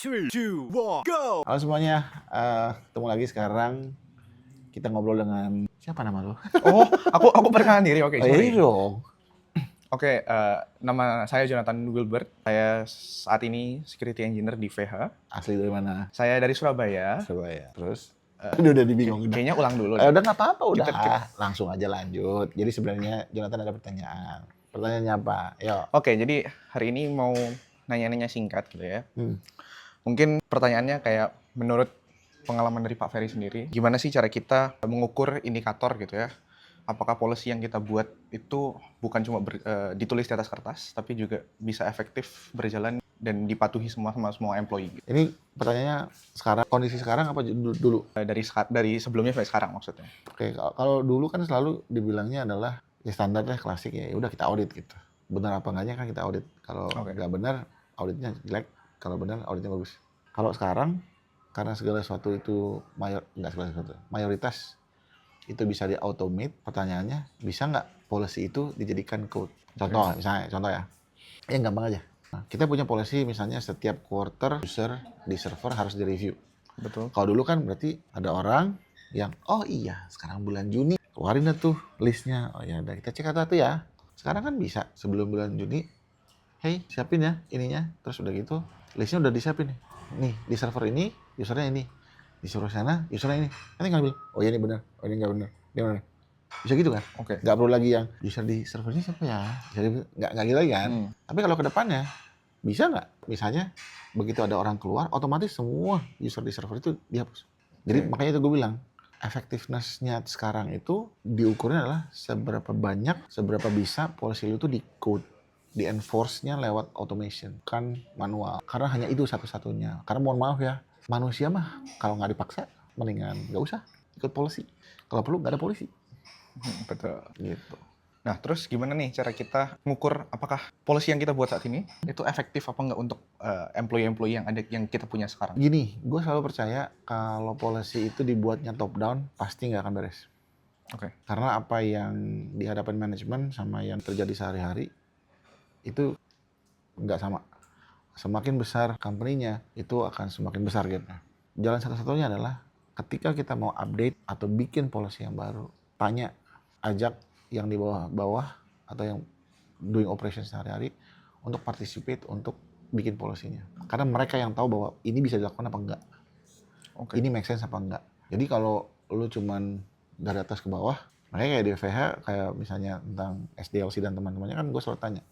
3, 2, 1, go! Halo semuanya, ketemu lagi sekarang. Kita ngobrol dengan siapa nama lo? Oh, aku perkenalkan diri. Oke, Oh iya sorry. dong. Oke, nama saya Jonathan Wilbert. Saya saat ini security engineer di VH. Asli dari mana? Saya dari Surabaya. Surabaya. Terus? udah dibingungin. Kayaknya ulang dulu. Udah nggak apa-apa, udah. Kita- Langsung aja lanjut. Jadi sebenarnya Jonathan ada pertanyaan. Pertanyaannya apa? Yuk. Oke, jadi hari ini mau nanya-nanya singkat gitu ya. Hmm. Mungkin pertanyaannya kayak menurut pengalaman dari Pak Ferry sendiri, gimana sih cara kita mengukur indikator gitu ya? Apakah policy yang kita buat itu bukan cuma ditulis di atas kertas, tapi juga bisa efektif berjalan dan dipatuhi semua employee gitu. Ini pertanyaannya sekarang, kondisi sekarang apa dulu? Dari sebelumnya sampai sekarang maksudnya. Oke, kalau dulu kan selalu dibilangnya adalah ya standar deh, klasik ya udah kita audit gitu. Benar apa enggaknya kan kita audit. Kalau Oke. nggak benar, auditnya jelek. Kalau benar, auditnya bagus. Kalau sekarang, karena segala sesuatu itu mayoritas itu bisa di-automate, pertanyaannya bisa nggak policy itu dijadikan code? Contoh, misalnya, contoh ya. Yang gampang aja. Nah, kita punya policy misalnya setiap quarter user di server harus di-review. Betul. Kalau dulu kan berarti ada orang yang, oh iya sekarang bulan Juni, keluarin dah tuh listnya. Oh ya udah kita cek satu ya. Sekarang kan bisa sebelum bulan Juni, hey siapin ya ininya. Terus udah gitu, listnya udah disiapin nih. Nih di server ini, usernya ini. Di server sana, usernya ini. Nanti nggak bilang, oh iya ini benar, oh ini nggak benar. Ini benar. Bisa gitu kan? Oke. Nggak perlu lagi yang user di server ini siapa ya? Jadi nggak gitu lagi kan? Tapi kalau ke depannya, bisa nggak? Misalnya begitu ada orang keluar, otomatis semua user di server itu dihapus. Jadi Oke. makanya itu gue bilang, effectiveness-nya sekarang itu diukurnya adalah seberapa banyak, seberapa bisa policy lu itu di code, di enforce-nya lewat automation, kan manual. Karena hanya itu satu-satunya. Karena mohon maaf ya, manusia mah kalau nggak dipaksa, mendingan nggak usah ikut policy. Kalau perlu nggak ada polisi. Betul. Gitu. Nah, terus gimana nih cara kita mengukur apakah policy yang kita buat saat ini itu efektif apa enggak untuk employee-employee yang kita punya sekarang? Gini, gue selalu percaya kalau policy itu dibuatnya top down, pasti nggak akan beres. Oke. Karena apa yang dihadapin manajemen sama yang terjadi sehari-hari itu nggak sama. Semakin besar company-nya, itu akan semakin besar gap-nya. Jalan satu-satunya adalah ketika kita mau update atau bikin policy yang baru, tanya, ajak yang di bawah atau yang doing operation sehari-hari untuk participate untuk bikin polisinya. Karena mereka yang tahu bahwa ini bisa dilakukan apa enggak. Oke. Ini make sense apa enggak. Jadi kalau lu cuman dari atas ke bawah, makanya kayak di VH, kayak misalnya tentang SDLC dan teman-temannya kan gue selalu tanya,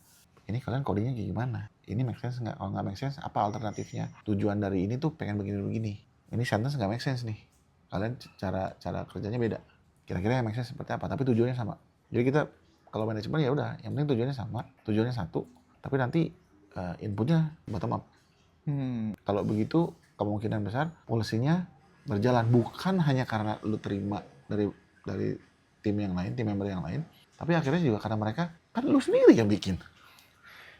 ini kalian codingnya kayak gimana? Ini make sense nggak? Kalau nggak make sense, apa alternatifnya? Tujuan dari ini tuh pengen begini-begini. Ini sentence nggak make sense nih. Kalian cara kerjanya beda. Kira-kira yang make sense seperti apa? Tapi tujuannya sama. Jadi kita kalau manajemen ya udah, yang penting tujuannya sama, tujuannya satu. Tapi nanti inputnya bottom up. Kalau begitu kemungkinan besar polisinya berjalan bukan hanya karena lu terima dari tim yang lain, tim member yang lain, tapi akhirnya juga karena mereka kan lu sendiri yang bikin.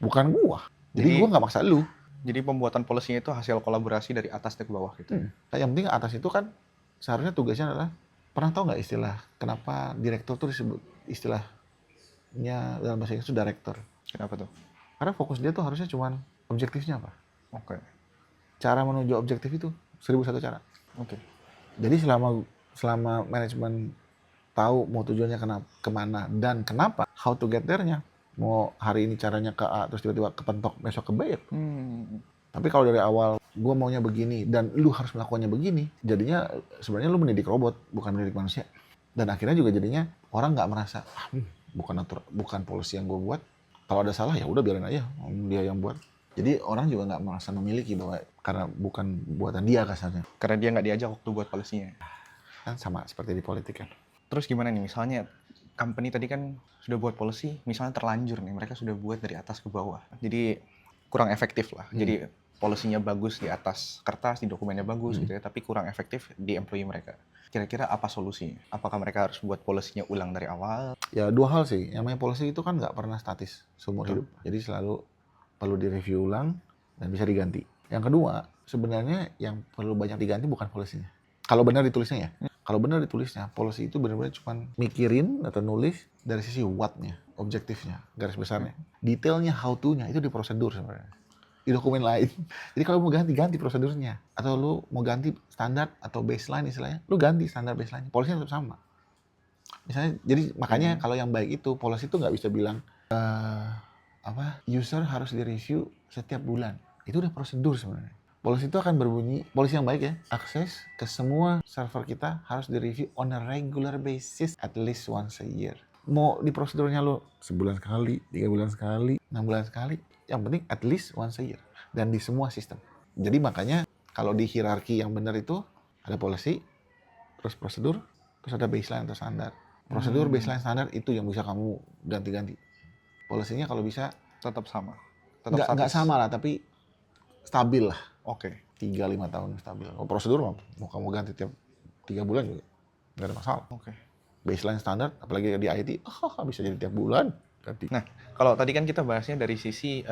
Bukan gua. Jadi gua nggak maksa lu. Jadi pembuatan polisinya itu hasil kolaborasi dari atas ke bawah gitu. Nah, yang penting atas itu kan seharusnya tugasnya adalah, pernah tahu nggak istilah kenapa direktur tuh disebut istilahnya dalam bahasa Inggris itu director? Kenapa tuh? Karena fokus dia tuh harusnya cuman objektifnya apa? Oke. Cara menuju objektif itu 1001 cara. Oke. Jadi selama manajemen tahu mau tujuannya kemana dan kenapa, how to get there-nya. Mau hari ini caranya ke A terus tiba-tiba kepentok besok ke B ya. Tapi kalau dari awal gue maunya begini dan lu harus melakukannya begini, jadinya sebenarnya lu mendidik robot bukan mendidik manusia. Dan akhirnya juga jadinya orang nggak merasa bukan polisi yang gue buat. Kalau ada salah ya udah biarin aja dia yang buat. Jadi orang juga nggak merasa memiliki bahwa karena bukan buatan dia kasarnya. Karena dia nggak diajak waktu buat polisinya. Kan sama seperti di politik kan. Terus gimana nih misalnya company tadi kan sudah buat policy, misalnya terlanjur nih mereka sudah buat dari atas ke bawah. Jadi kurang efektif lah. Jadi polisinya bagus di atas kertas, di dokumennya bagus gitu ya, tapi kurang efektif di employee mereka. Kira-kira apa solusinya? Apakah mereka harus buat polisinya ulang dari awal? Ya dua hal sih. Yang namanya policy itu kan nggak pernah statis seumur hidup. Jadi selalu perlu direview ulang dan bisa diganti. Yang kedua, sebenarnya yang perlu banyak diganti bukan polisinya. Kalau benar ditulisnya ya. Kalau benar ditulisnya, policy itu benar-benar cuma mikirin atau nulis dari sisi what-nya, objektifnya, garis besarnya. Detailnya, how to-nya itu di prosedur sebenarnya. di dokumen lain. Jadi kalau mau ganti prosedurnya. Atau lu mau ganti standar atau baseline istilahnya, lu ganti standar baseline. Polisinya tetap sama. Misalnya, jadi makanya kalau yang baik itu, polisi itu nggak bisa bilang, user harus direview setiap bulan. Itu udah prosedur sebenarnya. Polisi itu akan berbunyi, polisi yang baik ya, akses ke semua server kita harus direview on a regular basis at least once a year. Mau di prosedurnya lo sebulan sekali, 3 bulan sekali, 6 bulan sekali, yang penting at least once a year. Dan di semua sistem. Jadi makanya kalau di hierarki yang benar itu ada polisi, terus prosedur, terus ada baseline atau standar. Prosedur, baseline, standar itu yang bisa kamu ganti-ganti. Polisinya kalau bisa Tetap sama. nggak sama lah, tapi stabil lah. Oke. 3-5 tahun stabil. Oh, prosedur mau kamu ganti tiap 3 bulan juga nggak ada masalah. Oke. Baseline standar, apalagi di IT, bisa jadi tiap bulan ganti. Nah, kalau tadi kan kita bahasnya dari sisi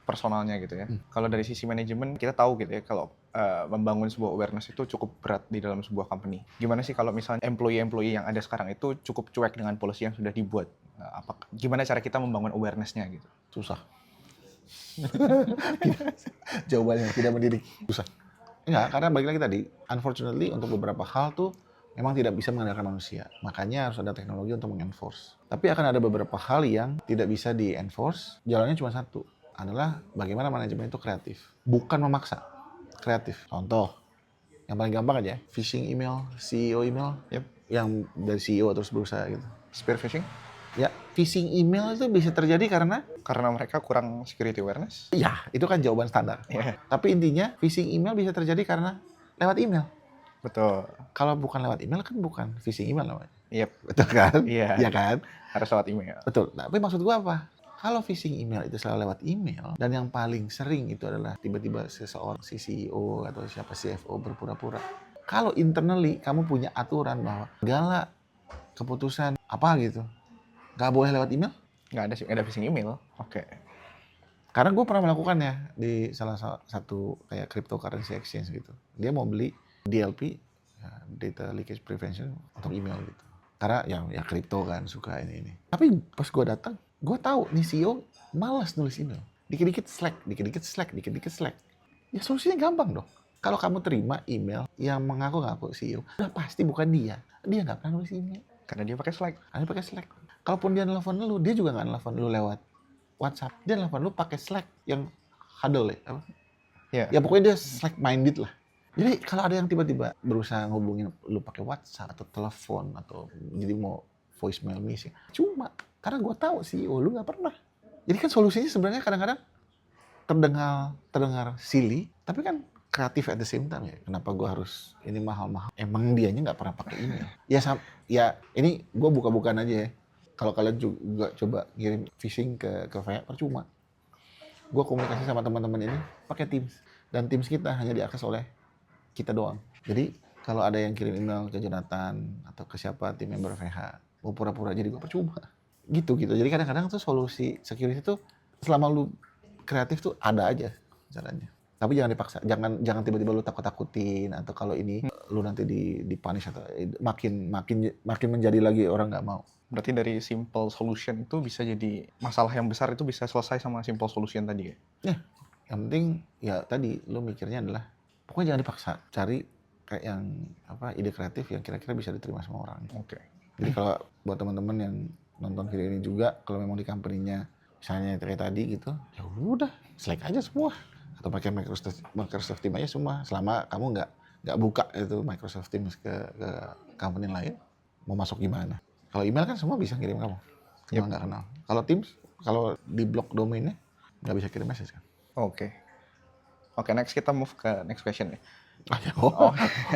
personalnya gitu ya. Kalau dari sisi manajemen kita tahu gitu ya kalau membangun sebuah awareness itu cukup berat di dalam sebuah company. Gimana sih kalau misalnya employee yang ada sekarang itu cukup cuek dengan policy yang sudah dibuat? Gimana cara kita membangun awareness-nya gitu? Susah. Jawabannya tidak mendidik. Susah. Enggak, karena balik lagi tadi, unfortunately untuk beberapa hal tuh memang tidak bisa mengandalkan manusia. Makanya harus ada teknologi untuk mengenforce. Tapi akan ada beberapa hal yang tidak bisa di-enforce. Jalannya cuma satu, adalah bagaimana manajemen itu kreatif. Bukan memaksa, kreatif. Contoh, yang paling gampang aja, phishing email, CEO email, yang dari CEO terus berusaha gitu. Spear phishing? Ya, phishing email itu bisa terjadi karena mereka kurang security awareness. ya, itu kan jawaban standar. Yeah. Tapi intinya phishing email bisa terjadi karena lewat email. Betul. Kalau bukan lewat email kan bukan phishing email namanya. Yep. Betul kan? Iya. Iya kan? Harus lewat email. Betul. Nah, tapi maksud gua apa? Kalau phishing email itu selalu lewat email dan yang paling sering itu adalah tiba-tiba seseorang si CEO atau siapa CFO berpura-pura. Kalau internally kamu punya aturan bahwa segala keputusan apa gitu nggak boleh lewat email? Nggak ada phishing email. Oke. Karena gue pernah melakukannya di salah satu kayak cryptocurrency exchange gitu. Dia mau beli DLP, ya, Data Leakage Prevention, untuk email gitu. Karena ya kripto kan suka ini. Tapi pas gue datang, gue tahu nih CEO malas nulis email. Dikit-dikit Slack. Ya solusinya gampang dong. Kalau kamu terima email yang mengaku-ngaku CEO, udah pasti bukan dia. Dia nggak pernah nulis email. Karena dia pakai Slack. Kalaupun dia nelfon lu, dia juga nggak nelfon lu lewat WhatsApp. Dia nelfon lu pakai Slack yang huddle ya. Apa? Yeah. Ya pokoknya dia Slack minded lah. Jadi kalau ada yang tiba-tiba berusaha ngubungin lu pakai WhatsApp atau telepon atau jadi mau voicemail missing, cuma karena gue tahu CEO lu nggak pernah. Jadi kan solusinya sebenarnya kadang-kadang terdengar silly, tapi kan kreatif at the same time ya. Kenapa gue harus ini mahal-mahal? Emang dianya nggak pernah pakai email. Ya ini gue buka-bukaan aja ya. Kalau kalian juga coba ngirim phishing ke VA, percuma. Gue komunikasi sama teman-teman ini pakai Teams. Dan Teams kita hanya diakses oleh kita doang. Jadi kalau ada yang kirim email ke Jonathan atau ke siapa tim member VH, mau pura-pura jadi gue percuma. Gitu. Jadi kadang-kadang tuh solusi security tuh selama lu kreatif tuh ada aja caranya. Tapi jangan dipaksa. Jangan tiba-tiba lu takut-takutin atau kalau ini lu nanti dipunish atau makin menjadi lagi orang nggak mau. Berarti dari simple solution itu bisa jadi masalah yang besar itu bisa selesai sama simple solution tadi ya? Ya, yang penting ya tadi lu mikirnya adalah pokoknya jangan dipaksa. Cari kayak yang ide kreatif yang kira-kira bisa diterima sama orang. Oke. Jadi kalau buat teman-teman yang nonton video ini juga kalau memang di company-nya misalnya kayak tadi gitu, ya udah Slack aja semua atau pakai Microsoft Teams aja semua. Selama kamu nggak buka itu Microsoft Teams ke company lain, mau masuk gimana? Kalau email kan semua bisa kirim kamu, cuma nggak kenal. Kalau Teams, kalau di blok domainnya nggak bisa kirim message kan. Oke, next kita move ke next question nih.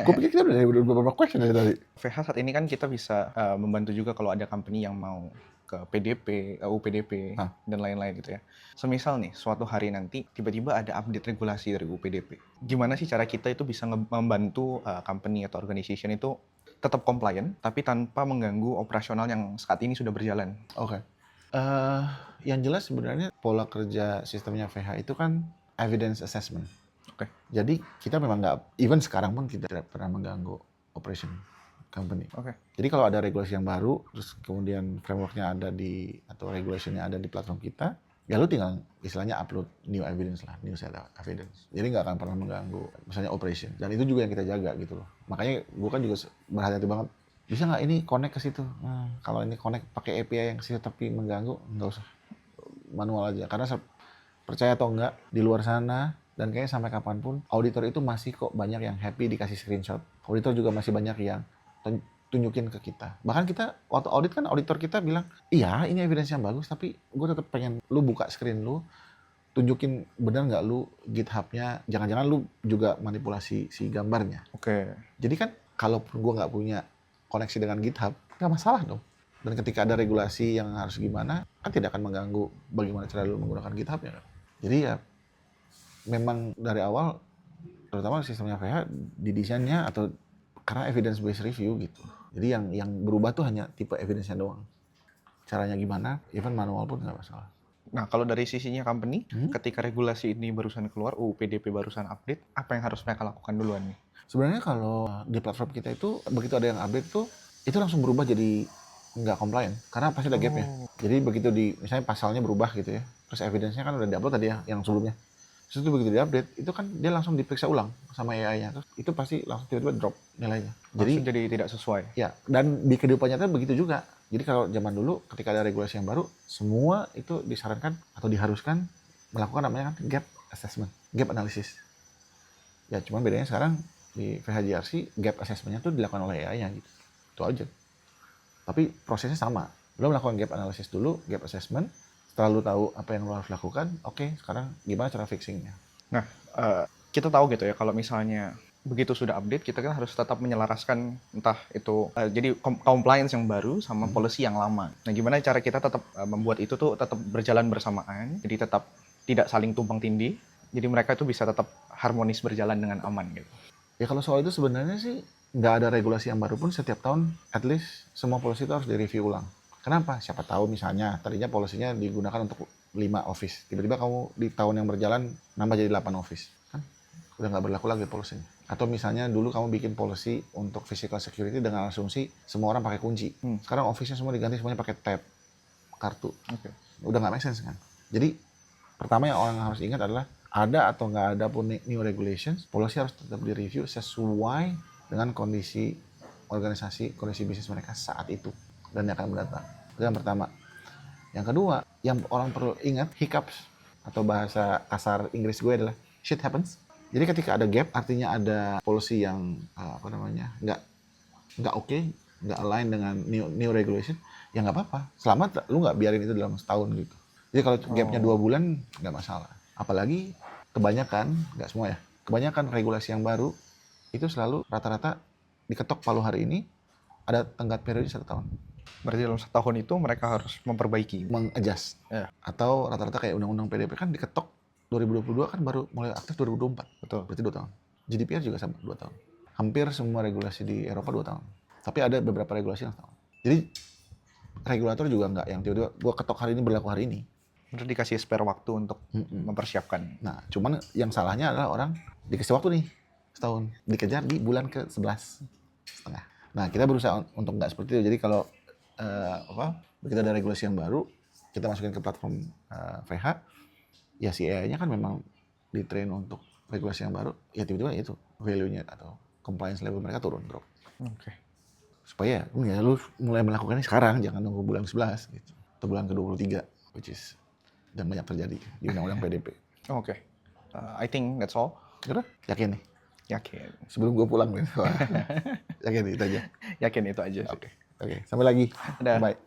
Gue pikir kita udah dari beberapa question dari tadi. VH saat ini kan kita bisa membantu juga kalau ada company yang mau ke PDP, UPDP, dan lain-lain gitu ya. Semisal nih, suatu hari nanti tiba-tiba ada update regulasi dari UPDP. Gimana sih cara kita itu bisa membantu company atau organization itu tetap compliant, tapi tanpa mengganggu operasional yang saat ini sudah berjalan? Oke. Yang jelas sebenarnya pola kerja sistemnya VH itu kan evidence assessment. Oke. Jadi kita memang nggak, even sekarang pun tidak pernah mengganggu operation company. Oke. Jadi kalau ada regulasi yang baru, terus kemudian frameworknya ada atau regulationnya ada di platform kita, ya lu tinggal istilahnya upload new evidence lah, new set of evidence. Jadi nggak akan pernah mengganggu misalnya operation. Dan itu juga yang kita jaga gitu loh. Makanya gue kan juga berhati-hati banget. Bisa nggak ini connect ke situ? Kalau ini connect pakai API yang ke situ tapi mengganggu, nggak usah. Manual aja. Karena percaya atau enggak, di luar sana dan kayaknya sampai kapanpun, auditor itu masih kok banyak yang happy dikasih screenshot. Auditor juga masih banyak yang tunjukin ke kita. Bahkan kita waktu audit kan auditor kita bilang, iya ini evidence yang bagus, tapi gue tetap pengen lu buka screen lu, tunjukin benar nggak lu GitHub-nya, jangan-jangan lu juga manipulasi si gambarnya. Oke. Jadi kan kalaupun gue nggak punya koneksi dengan GitHub, nggak masalah dong. Dan ketika ada regulasi yang harus gimana, kan tidak akan mengganggu bagaimana cara lu menggunakan GitHub-nya kan. Jadi ya memang dari awal, terutama sistemnya VH, didesainnya atau karena evidence based review gitu. Jadi yang berubah tuh hanya tipe evidence-nya doang. Caranya gimana, even manual pun nggak masalah. Nah, kalau dari sisinya company, ketika regulasi ini barusan keluar, UU PDP barusan update, apa yang harus mereka lakukan duluan nih? Sebenarnya kalau di platform kita itu, begitu ada yang update tuh, itu langsung berubah jadi nggak compliant. Karena pasti ada gap-nya. Jadi begitu misalnya pasalnya berubah gitu ya, terus evidence-nya kan udah di-upload tadi ya, yang sebelumnya. Terus itu begitu di-update, itu kan dia langsung diperiksa ulang sama AI-nya. Terus itu pasti langsung tiba-tiba drop nilainya. Jadi tidak sesuai. Ya, dan di kehidupan nyata begitu juga. Jadi kalau zaman dulu ketika ada regulasi yang baru, semua itu disarankan atau diharuskan melakukan namanya kan gap assessment, gap analysis. Ya cuman bedanya sekarang di VHGRC gap assessment-nya tuh dilakukan oleh AI-nya gitu. Itu aja. Tapi prosesnya sama. Lo melakukan gap analysis dulu, gap assessment. Setelah lo tahu apa yang lo harus lakukan, oke, sekarang gimana cara fixing-nya? Nah, kita tahu gitu ya kalau misalnya begitu sudah update, kita kan harus tetap menyelaraskan entah itu jadi compliance yang baru sama policy yang lama. Nah, gimana cara kita tetap membuat itu tuh tetap berjalan bersamaan, jadi tetap tidak saling tumpang tindih, jadi mereka itu bisa tetap harmonis berjalan dengan aman gitu. Ya kalau soal itu sebenarnya sih nggak ada regulasi yang baru pun setiap tahun, at least semua policy itu harus direview ulang. Kenapa? Siapa tahu misalnya tadinya polisinya digunakan untuk 5 office. Tiba-tiba kamu di tahun yang berjalan nambah jadi 8 office. Kan udah nggak berlaku lagi polisinya. Atau misalnya dulu kamu bikin policy untuk physical security dengan asumsi semua orang pakai kunci. Sekarang office-nya semua diganti semuanya pakai tab, kartu. Udah nggak make sense kan? Jadi pertama yang orang harus ingat adalah ada atau nggak ada pun new regulations, policy harus tetap direview sesuai dengan kondisi organisasi, kondisi bisnis mereka saat itu dan yang akan mendatang. Itu yang pertama. Yang kedua, yang orang perlu ingat, hiccups atau bahasa kasar Inggris gue adalah shit happens. Jadi ketika ada gap, artinya ada policy yang nggak oke, nggak align dengan new regulation, ya nggak apa-apa. Selama lu nggak biarin itu dalam setahun gitu. Jadi kalau gapnya 2 bulan nggak masalah. Apalagi kebanyakan, nggak semua ya, kebanyakan regulasi yang baru itu selalu rata-rata diketok palu hari ini, ada tenggat periode 1 tahun. Berarti dalam setahun itu mereka harus memperbaiki, mengadjust. Atau rata-rata kayak undang-undang PDP kan diketok 2022 kan baru mulai aktif 2024. Betul. Berarti 2 tahun. GDPR juga sama 2 tahun. Hampir semua regulasi di Eropa 2 tahun. Tapi ada beberapa regulasi yang setahun. Jadi regulator juga nggak yang tiba-tiba gua ketok hari ini berlaku hari ini. Terus dikasih spare waktu untuk mempersiapkan. Nah, cuman yang salahnya adalah orang dikasih waktu nih setahun, dikejar di bulan ke-11 setengah. Nah, kita berusaha untuk nggak seperti itu. Jadi kalau begitu ada regulasi yang baru, kita masukin ke platform VH, ya si AI-nya kan memang di-train untuk regulasi yang baru, ya tiba-tiba itu value-nya atau compliance level mereka turun, drop. Oke. Supaya ya lu mulai melakukannya sekarang, jangan nunggu bulan 11 gitu, atau bulan ke-23, which is dan banyak terjadi di undang-undang PDP. Oke. I think that's all. Udah? Yakin nih? Yakin. Sebelum gue pulang nih. Yakin itu aja. Yakin itu aja sih. Oke, sampai lagi. Udah. Bye.